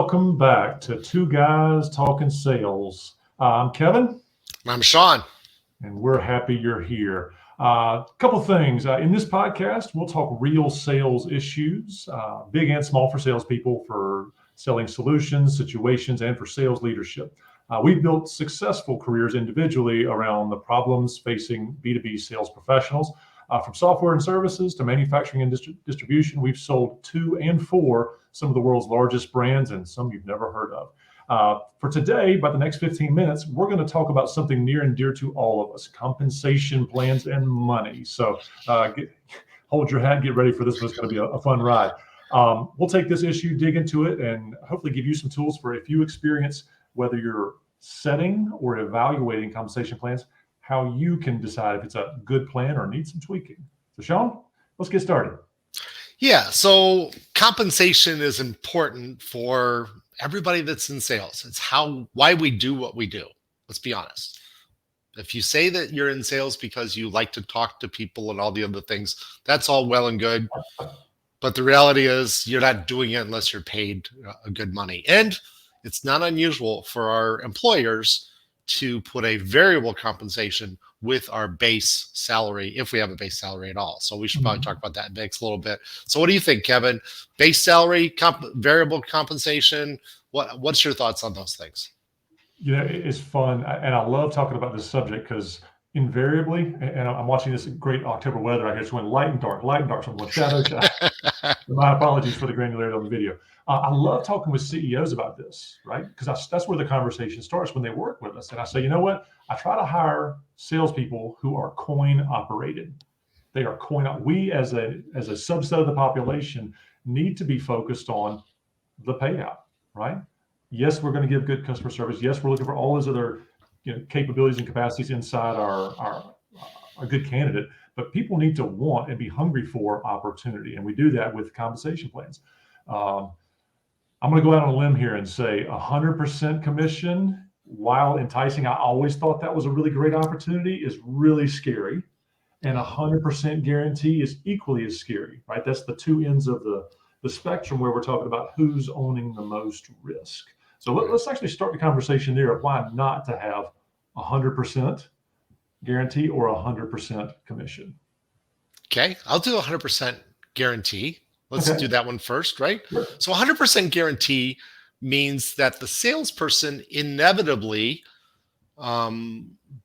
welcome back to Two Guys Talking Sales. I'm Kevin. I'm Sean. And we're happy you're here. A couple things. In this podcast, we'll talk real sales issues, big and small for salespeople, for selling solutions, situations, and for sales leadership. We've built successful careers individually around the problems facing B2B sales professionals. From software and services to manufacturing and distribution, we've sold to and for some of the world's largest brands and some you've never heard of. For today, by the next 15 minutes, we're going to talk about something near and dear to all of us: compensation plans and money. So hold your hat, get ready for this. It's going to be a fun ride. We'll take this issue, dig into it, and hopefully give you some tools for if you experience, whether you're setting or evaluating compensation plans, how you can decide if it's a good plan or needs some tweaking. So Sean, let's get started. Yeah, so compensation is important for everybody that's in sales. It's why we do what we do. Let's be honest. If you say that you're in sales because you like to talk to people and all the other things, that's all well and good. But the reality is you're not doing it unless you're paid good money. And it's not unusual for our employers to put a variable compensation with our base salary, if we have a base salary at all. So we should probably talk about that next a little bit. So what do you think, Kevin? Base salary, variable compensation, what's your thoughts on those things? You know, it's fun, and I love talking about this subject because invariably, and I'm watching this great October weather, I guess, went light and dark, so I'm going shadow. My apologies for the granularity on the video. I love talking with CEOs about this, right? Because that's where the conversation starts when they work with us. And I say, you know what? I try to hire salespeople who are coin operated. They are coin. We as a subset of the population need to be focused on the payout, right? Yes, we're going to give good customer service. Yes, we're looking for all those other capabilities and capacities inside our good candidate. But people need to want and be hungry for opportunity, and we do that with compensation plans. I'm going to go out on a limb here and say 100% commission, while enticing, I always thought that was a really great opportunity, is really scary. And 100% guarantee is equally as scary, right? That's the two ends of the spectrum where we're talking about who's owning the most risk. So let's actually start the conversation there of why not to have 100% guarantee or 100% commission. Okay, I'll do 100% guarantee. Let's do that one first, right? Sure. So 100% guarantee means that the salesperson inevitably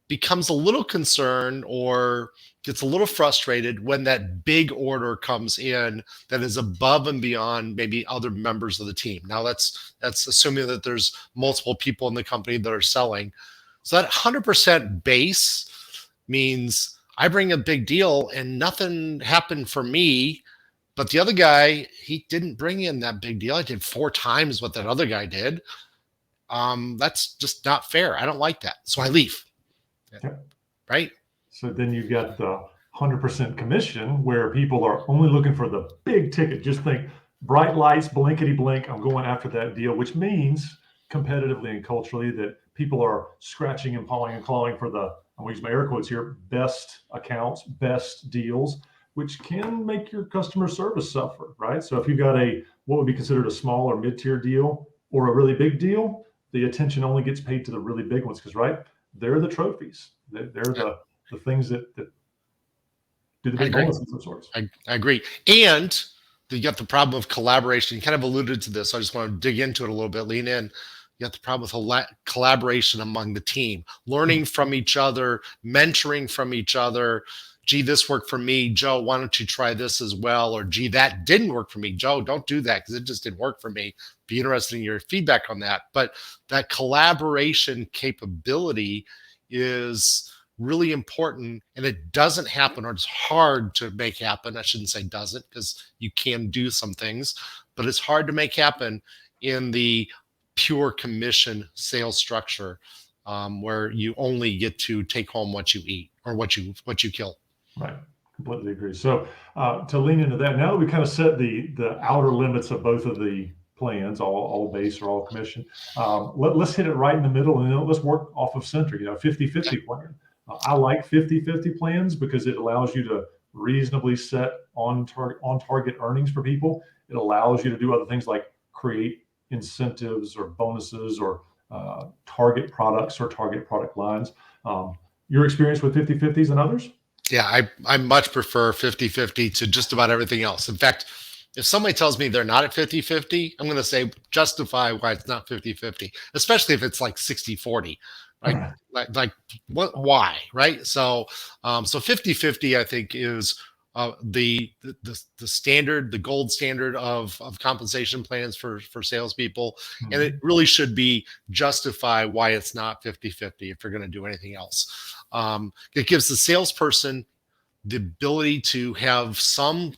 becomes a little concerned or gets a little frustrated when that big order comes in that is above and beyond maybe other members of the team. Now that's assuming that there's multiple people in the company that are selling. So that 100% base means I bring a big deal and nothing happened for me, but the other guy, he didn't bring in that big deal. I did 4 times what that other guy did. That's just not fair. I don't like that. So I leave. Okay. Right? So then you've got the 100% commission where people are only looking for the big ticket. Just think bright lights, blinkety blink, I'm going after that deal, which means competitively and culturally that people are scratching and pawing and clawing for the, I'm going to use my air quotes here, best accounts, best deals, which can make your customer service suffer, right? So if you've got what would be considered a small or mid-tier deal or a really big deal, the attention only gets paid to the really big ones because, right, they're the trophies. They're the things that do the big bonuses of sorts. I agree. And you got the problem of collaboration. You kind of alluded to this. So I just want to dig into it a little bit, lean in. You got the problem with collaboration among the team, learning from each other, mentoring from each other. Gee, this worked for me. Joe, why don't you try this as well? Or gee, that didn't work for me. Joe, don't do that because it just didn't work for me. Be interested in your feedback on that. But that collaboration capability is really important, and it doesn't happen, or it's hard to make happen. I shouldn't say doesn't, because you can do some things, but it's hard to make happen in the pure commission sales structure, where you only get to take home what you eat or what you kill. Right. Completely agree. So to lean into that, now that we kind of set the outer limits of both of the plans, all base or all commission, let's hit it right in the middle, and then let's work off of center, 50-50 plan. I like 50-50 plans because it allows you to reasonably set on target earnings for people. It allows you to do other things like create incentives or bonuses or target products or target product lines. Your experience with 50/50s and others? Yeah, I much prefer 50-50 to just about everything else. In fact, if somebody tells me they're not at 50-50, I'm going to say justify why it's not 50-50, especially if it's like 60-40, right? Like what, why, right? So 50-50, I think, is the standard, the gold standard of compensation plans for salespeople. And it Mhm. really should be justify why it's not 50-50 if you're going to do anything else. It gives the salesperson the ability to have some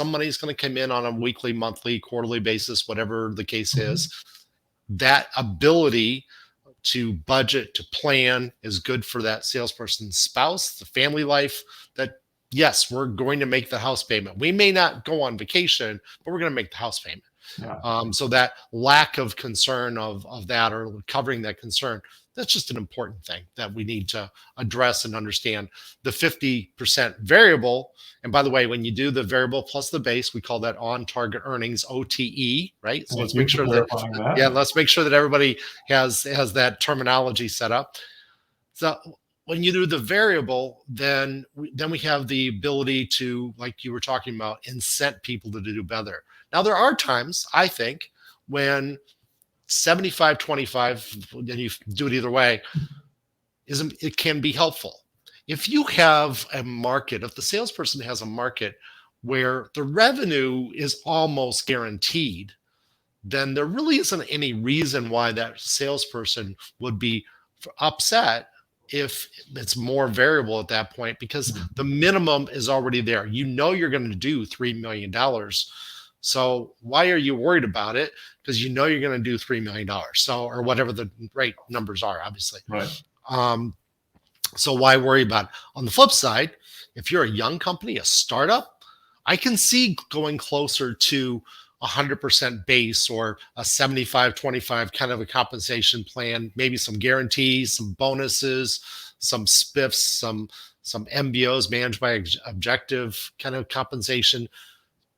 money is going to come in on a weekly, monthly, quarterly basis, whatever the case Mhm. is. That ability to budget, to plan is good for that salesperson's spouse, the family life. That yes, we're going to make the house payment. We may not go on vacation, but we're going to make the house payment. Yeah. So that lack of concern of that, or covering that concern, that's just an important thing that we need to address and understand. The 50% variable, and by the way, when you do the variable plus the base, we call that on target earnings, OTE, right? So Thank let's you make for sure that, clarifying yeah, that. let's make sure that everybody has that terminology set up. So when you do the variable, then we have the ability to, like you were talking about, incent people to do better. Now there are times, I think, when 75-25, and you do it either way, isn't, it can be helpful. If you have a market, if the salesperson has a market where the revenue is almost guaranteed, then there really isn't any reason why that salesperson would be upset if it's more variable at that point, because Mhm. the minimum is already there. You know you're going to do $3 million. So why are you worried about it? Because you know you're going to do $3 million. So, or whatever the right numbers are, obviously. Right. Um, so why worry about it? On the flip side, if you're a young company, a startup, I can see going closer to 100% base, or a 75-25 kind of a compensation plan, maybe some guarantees, some bonuses, some spiffs, some MBOs, managed by objective kind of compensation,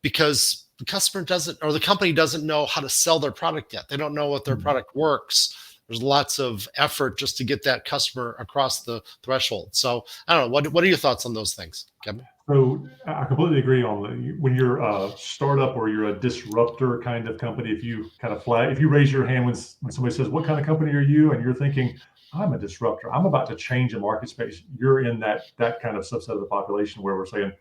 because the customer doesn't, or the company doesn't know how to sell their product yet. They don't know what their Mhm. product works. There's lots of effort just to get that customer across the threshold. So I don't know. What are your thoughts on those things, Kevin? So I completely agree on when you're a startup or you're a disruptor kind of company. If you kind of flag, if you raise your hand when somebody says, "What kind of company are you?" and you're thinking, "I'm a disruptor. I'm about to change a market space." You're in that kind of subset of the population where we're saying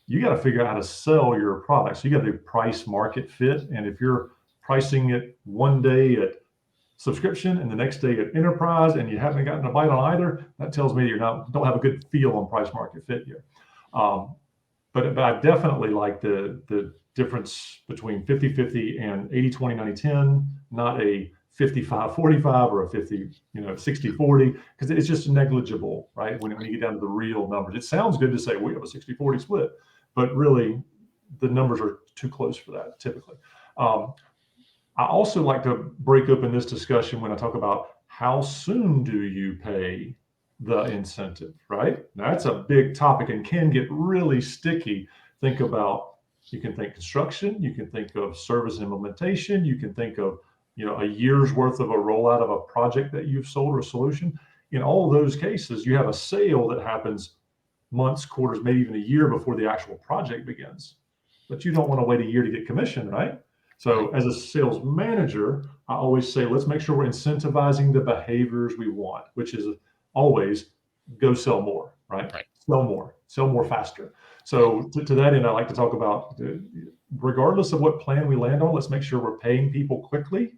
you got to figure out how to sell your products. You got to do price market fit, and if you're pricing it one day at subscription and the next day at enterprise, and you haven't gotten a bite on either, that tells me you're not don't have a good feel on price market fit yet. Um, but I definitely like the difference between 50/50 and 80/20 90/10, not a 55/45 or a 50, 60/40, because it's just negligible, right? When you get down to the real numbers, it sounds good to say we have a 60/40 split, but really the numbers are too close for that typically. Um, I also like to break open this discussion when I talk about how soon do you pay the incentive, right? Now, that's a big topic and can get really sticky. Think about, you can think construction, you can think of service implementation, you can think of, a year's worth of a rollout of a project that you've sold or a solution. In all of those cases, you have a sale that happens months, quarters, maybe even a year before the actual project begins. But you don't want to wait a year to get commission, right? Right. So as a sales manager, I always say, let's make sure we're incentivizing the behaviors we want, which is always go sell more, right? Right. Sell more faster. Right. So to that end, I like to talk about, regardless of what plan we land on, let's make sure we're paying people quickly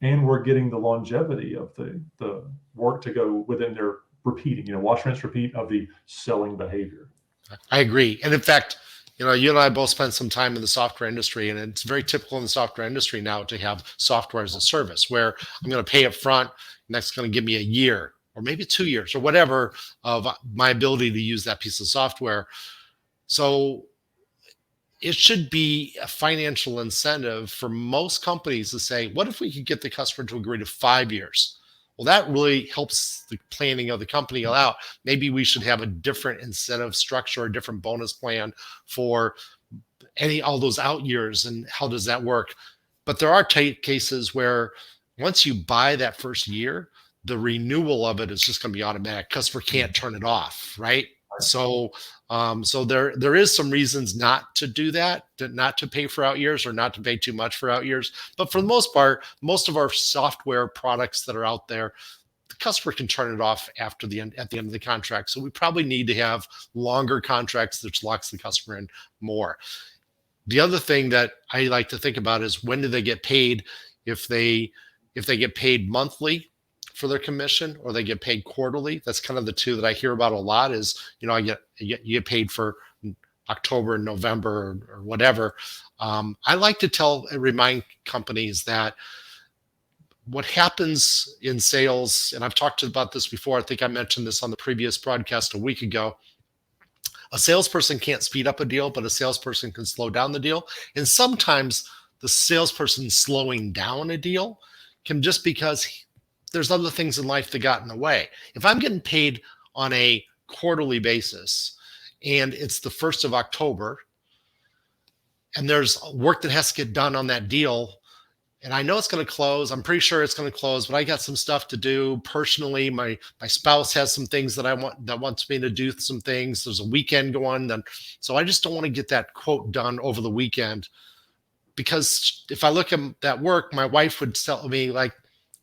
and we're getting the longevity of the work to go within their repeating, wash, rinse, repeat of the selling behavior. I agree. And in fact, you and I both spent some time in the software industry, and it's very typical in the software industry now to have software as a service, where I'm going to pay up front, and that's going to give me a year or maybe 2 years or whatever of my ability to use that piece of software. So it should be a financial incentive for most companies to say, what if we could get the customer to agree to 5 years? Well, that really helps the planning of the company out. Maybe we should have a different incentive structure, a different bonus plan for all those out years. And how does that work? But there are cases where once you buy that first year, the renewal of it is just going to be automatic. Customer can't turn it off, right? So, so there is some reasons not to do that, not to pay for out years or not to pay too much for out years. But for the most part, most of our software products that are out there, the customer can turn it off after the end at the end of the contract. So we probably need to have longer contracts that locks the customer in more. The other thing that I like to think about is when do they get paid? If they get paid monthly for their commission or they get paid quarterly. That's kind of the two that I hear about a lot. Is you get paid for October and November or whatever. I like to remind companies that what happens in sales, and I've talked about this before. I think I mentioned this on the previous broadcast a week ago. A salesperson can't speed up a deal, but a salesperson can slow down the deal. And sometimes the salesperson slowing down a deal can just because there's other things in life that got in the way. If I'm getting paid on a quarterly basis and it's the 1st of October and there's work that has to get done on that deal, and I know it's going to close. I'm pretty sure it's going to close, but I got some stuff to do personally. My spouse has some things that wants me to do some things. There's a weekend going, then so I just don't want to get that quote done over the weekend, because if I look at that work, my wife would tell me like,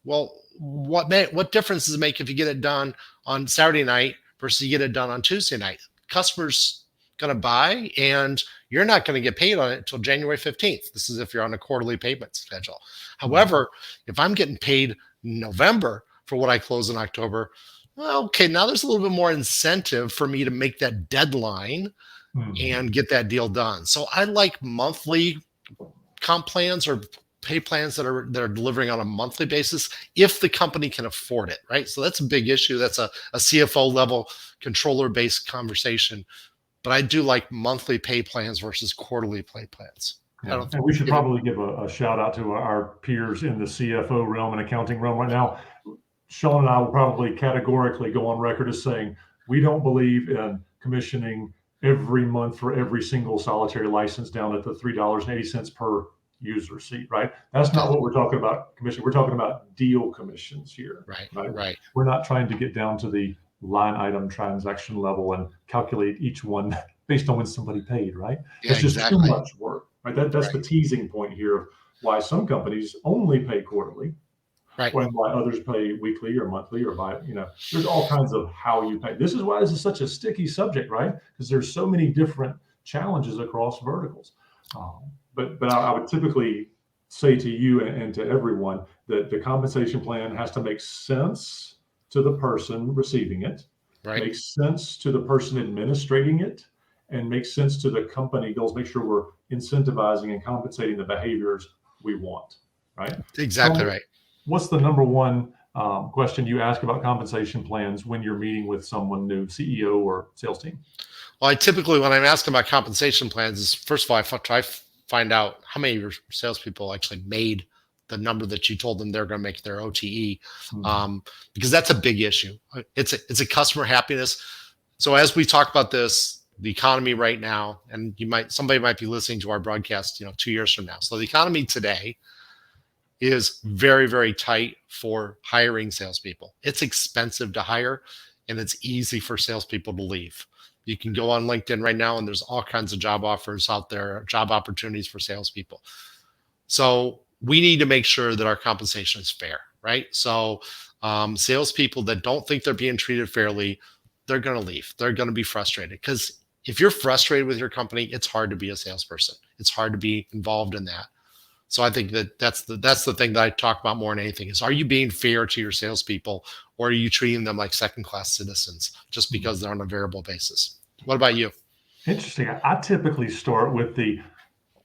well, what difference does it make if you get it done on Saturday night versus you get it done on Tuesday night? Customer's going to buy and you're not going to get paid on it until January 15th. This is if you're on a quarterly payment schedule. However, if I'm getting paid in November for what I close in October, well, okay, now there's a little bit more incentive for me to make that deadline and get that deal done. So I like monthly comp plans or pay plans that are delivering on a monthly basis if the company can afford it, right? So that's a big issue. That's a CFO level controller based conversation. But I do like monthly pay plans versus quarterly pay plans. Yeah. And we should probably give a shout out to our peers in the CFO realm and accounting realm right now. Sean and I will probably categorically go on record as saying we don't believe in commissioning every month for every single solitary license down at the $3.80 per user seat, right? That's not what we're talking about commission. We're talking about deal commissions here. Right. We're not trying to get down to the line item transaction level and calculate each one based on when somebody paid, right? Yeah, it's just exactly. too much work, right? That's the teasing point here of why some companies only pay quarterly, right? And why others pay weekly or monthly or there's all kinds of how you pay. This is why this is such a sticky subject, right? Because there's so many different challenges across verticals. But I would typically say to you and to everyone that the compensation plan has to make sense to the person receiving it, makes sense to the person administrating it, and makes sense to the company goals. Make sure we're incentivizing and compensating the behaviors we want, right? Exactly right. What's the number one question you ask about compensation plans when you're meeting with someone new, CEO or sales team? Well, I typically, when I'm asking about compensation plans, is first of all, I try to find out how many of your salespeople actually made the number that you told them they're going to make their OTE, because that's a big issue. It's a customer happiness. So as we talk about this, the economy right now, and somebody might be listening to our broadcast, 2 years from now. So the economy today is very, very tight for hiring salespeople. It's expensive to hire, and it's easy for salespeople to leave. You can go on LinkedIn right now, and there's all kinds of job offers out there, job opportunities for salespeople. So we need to make sure that our compensation is fair, right? So salespeople that don't think they're being treated fairly, they're going to leave. They're going to be frustrated, because if you're frustrated with your company, it's hard to be a salesperson. It's hard to be involved in that. So I think that's the thing that I talk about more than anything is, are you being fair to your salespeople, or are you treating them like second-class citizens just because they're on a variable basis? What about you? Interesting. I typically start with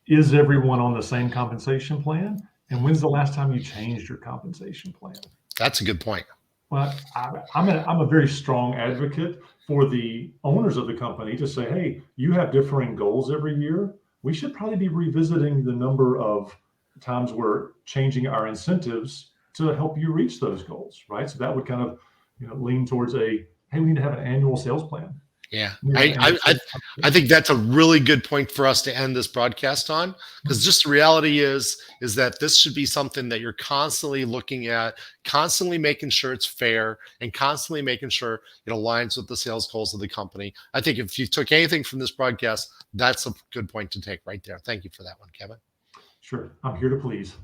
is everyone on the same compensation plan? And when's the last time you changed your compensation plan? That's a good point. Well, I'm a very strong advocate for the owners of the company to say, hey, you have differing goals every year. We should probably be revisiting the number of times we're changing our incentives to help you reach those goals, right? So that would kind of lean towards hey, we need to have an annual sales plan. Yeah, Yeah, I and I it's I I think that's a really good point for us to end this broadcast on, because just the reality is that this should be something that you're constantly looking at, constantly making sure it's fair, and constantly making sure it aligns with the sales goals of the company. I think if you took anything from this broadcast, that's a good point to take right there. Thank you for that one, Kevin. sure. I'm here to please.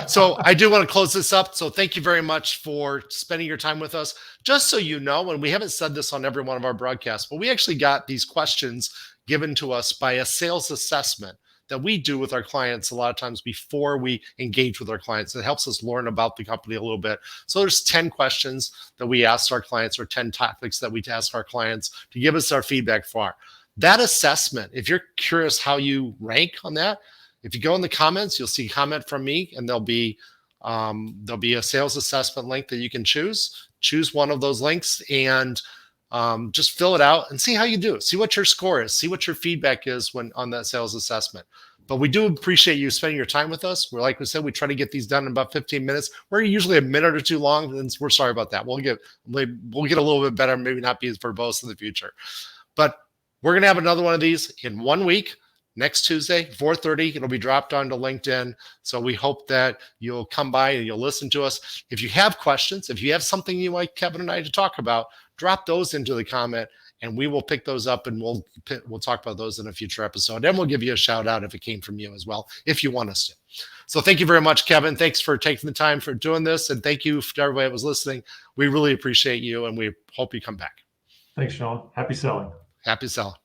So I do want to close this up. So thank you very much for spending your time with us. Just so you know, and we haven't said this on every one of our broadcasts, but we actually got these questions given to us by a sales assessment that we do with our clients a lot of times before we engage with our clients. It helps us learn about the company a little bit. So there's 10 questions that we ask our clients, or 10 topics that we ask our clients to give us our feedback for. That assessment, if you're curious how you rank on that, if you go in the comments, you'll see a comment from me, and there'll be a sales assessment link that you can choose. Choose one of those links and just fill it out and see how you do. See what your score is. See what your feedback is when on that sales assessment. But we do appreciate you spending your time with us. We're, like we said, we try to get these done in about 15 minutes. We're usually a minute or two long, and we're sorry about that. We'll get a little bit better, maybe not be as verbose in the future. But we're gonna have another one of these in 1 week. Next Tuesday, 4:30, it'll be dropped onto LinkedIn. So we hope that you'll come by and you'll listen to us. If you have questions, if you have something you like Kevin and I to talk about, drop those into the comment, and we will pick those up, and we'll talk about those in a future episode. And we'll give you a shout out if it came from you as well, if you want us to. So thank you very much, Kevin. Thanks for taking the time for doing this, and thank you to everybody that was listening. We really appreciate you, and we hope you come back. Thanks, Sean. Happy selling. Happy selling.